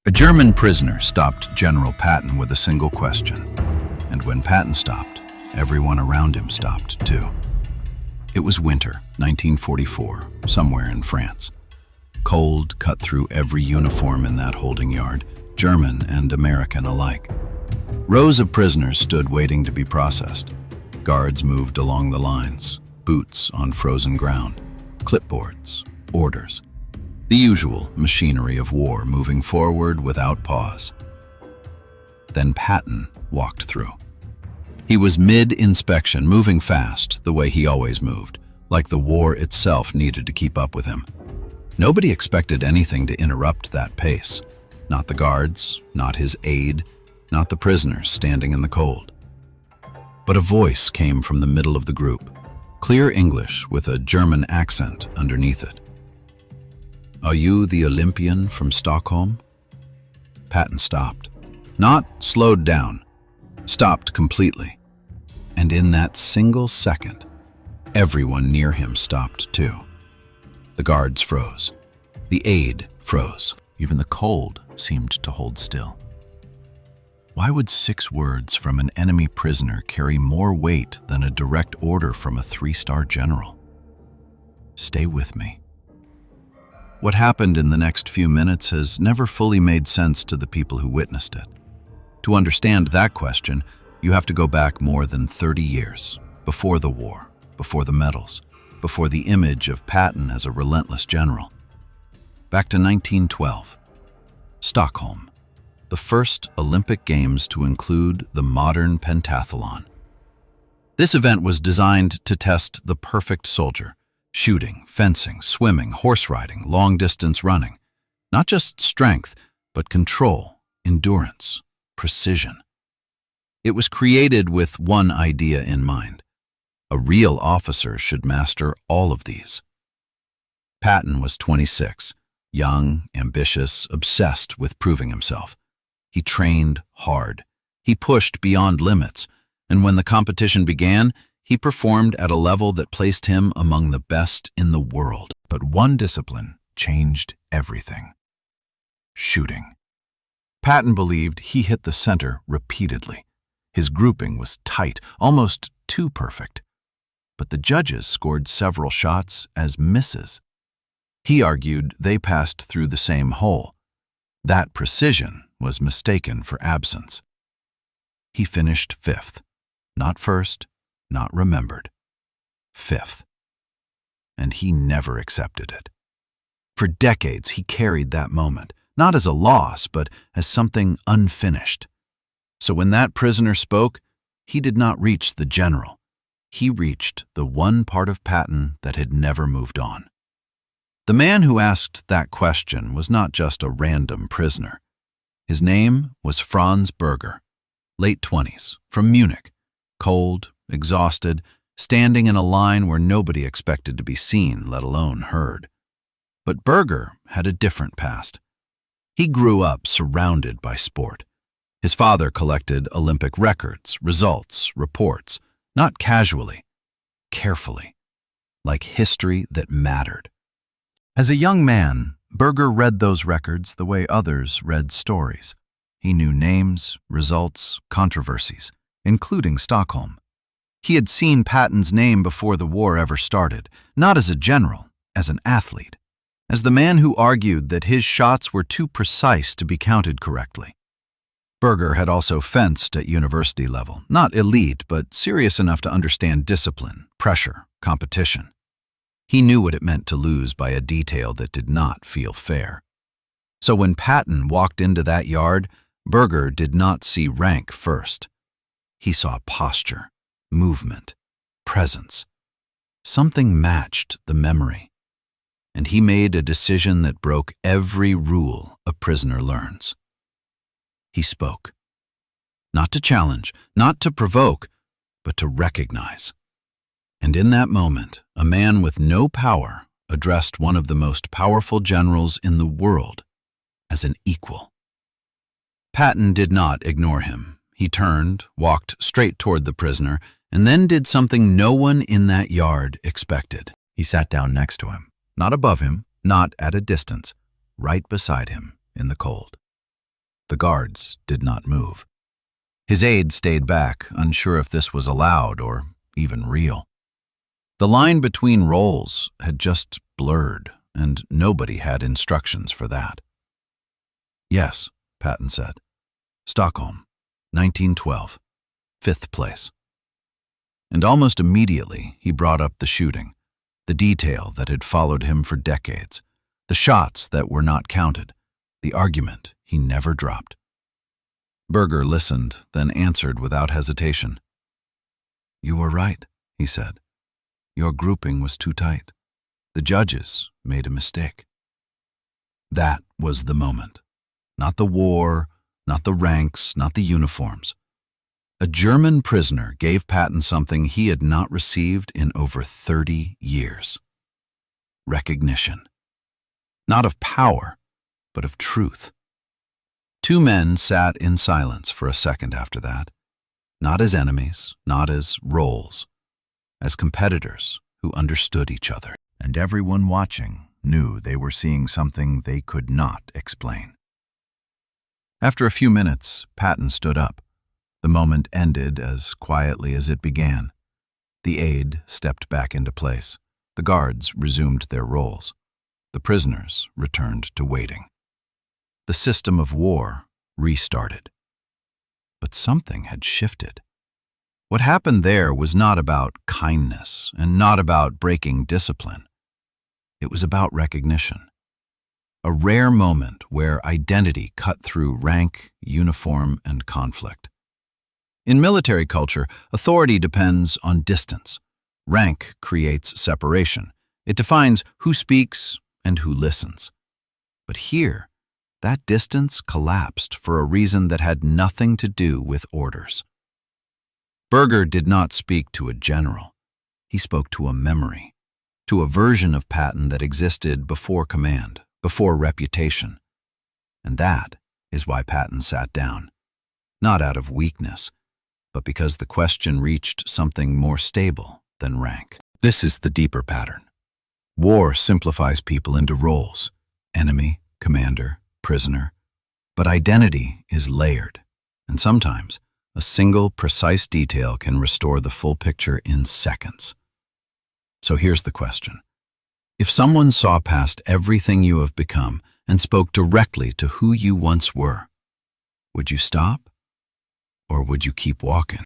A German prisoner stopped General Patton with a single question, and when Patton stopped, everyone around him stopped too. It was winter, 1944, somewhere in France. Cold cut through every uniform in that holding yard, German and American alike. Rows of prisoners stood waiting to be processed. Guards moved along the lines, boots on frozen ground, clipboards, orders. The usual machinery of war moving forward without pause. Then Patton walked through. He was mid-inspection, moving fast, the way he always moved, like the war itself needed to keep up with him. Nobody expected anything to interrupt that pace. Not the guards, not his aide, not the prisoners standing in the cold. But a voice came from the middle of the group, clear English with a German accent underneath it. "Are you the Olympian from Stockholm?" Patton stopped. Not slowed down, stopped completely. And in that single second, everyone near him stopped too. The guards froze. The aide froze. Even the cold seemed to hold still. Why would 6 words from an enemy prisoner carry more weight than a direct order from a 3-star general? Stay with me. What happened in the next few minutes has never fully made sense to the people who witnessed it. To understand that question, you have to go back more than 30 years, before the war, before the medals, before the image of Patton as a relentless general. Back to 1912, Stockholm, the first Olympic Games to include the modern pentathlon. This event was designed to test the perfect soldier. Shooting, fencing, swimming, horse riding, long-distance running. Not just strength, but control, endurance, precision. It was created with one idea in mind. A real officer should master all of these. Patton was 26, young, ambitious, obsessed with proving himself. He trained hard. He pushed beyond limits, and when the competition began, he performed at a level that placed him among the best in the world. But one discipline changed everything: shooting. Patton believed he hit the center repeatedly. His grouping was tight, almost too perfect. But the judges scored several shots as misses. He argued they passed through the same hole. That precision was mistaken for absence. He finished 5th, not first, not remembered. 5th. And he never accepted it. For decades, he carried that moment, not as a loss, but as something unfinished. So when that prisoner spoke, he did not reach the general. He reached the one part of Patton that had never moved on. The man who asked that question was not just a random prisoner. His name was Franz Berger, late 20s, from Munich, cold, exhausted, standing in a line where nobody expected to be seen, let alone heard. But Berger had a different past. He grew up surrounded by sport. His father collected Olympic records, results, reports, not casually, carefully, like history that mattered. As a young man, Berger read those records the way others read stories. He knew names, results, controversies, including Stockholm. He had seen Patton's name before the war ever started, not as a general, as an athlete, as the man who argued that his shots were too precise to be counted correctly. Berger had also fenced at university level, not elite, but serious enough to understand discipline, pressure, competition. He knew what it meant to lose by a detail that did not feel fair. So when Patton walked into that yard, Berger did not see rank first. He saw posture, movement, presence. Something matched the memory. And he made a decision that broke every rule a prisoner learns. He spoke. Not to challenge, not to provoke, but to recognize. And in that moment, a man with no power addressed one of the most powerful generals in the world as an equal. Patton did not ignore him. He turned, walked straight toward the prisoner, and then did something no one in that yard expected. He sat down next to him, not above him, not at a distance, right beside him in the cold. The guards did not move. His aide stayed back, unsure if this was allowed or even real. The line between roles had just blurred, and nobody had instructions for that. "Yes," Patton said. "Stockholm, 1912, 5th place." And almost immediately he brought up the shooting, the detail that had followed him for decades, the shots that were not counted, the argument he never dropped. Berger listened, then answered without hesitation. "You were right," he said. "Your grouping was too tight. The judges made a mistake." That was the moment. Not the war, not the ranks, not the uniforms. A German prisoner gave Patton something he had not received in over 30 years. Recognition. Not of power, but of truth. Two men sat in silence for a second after that, not as enemies, not as roles, as competitors who understood each other. And everyone watching knew they were seeing something they could not explain. After a few minutes, Patton stood up. The moment ended as quietly as it began. The aide stepped back into place. The guards resumed their roles. The prisoners returned to waiting. The system of war restarted. But something had shifted. What happened there was not about kindness and not about breaking discipline. It was about recognition. A rare moment where identity cut through rank, uniform, and conflict. In military culture, authority depends on distance. Rank creates separation. It defines who speaks and who listens. But here, that distance collapsed for a reason that had nothing to do with orders. Berger did not speak to a general. He spoke to a memory, to a version of Patton that existed before command, before reputation. And that is why Patton sat down, not out of weakness, but because the question reached something more stable than rank. This is the deeper pattern. War simplifies people into roles: enemy, commander, prisoner. But identity is layered, and sometimes a single precise detail can restore the full picture in seconds. So here's the question. If someone saw past everything you have become and spoke directly to who you once were, would you stop? Or would you keep walking?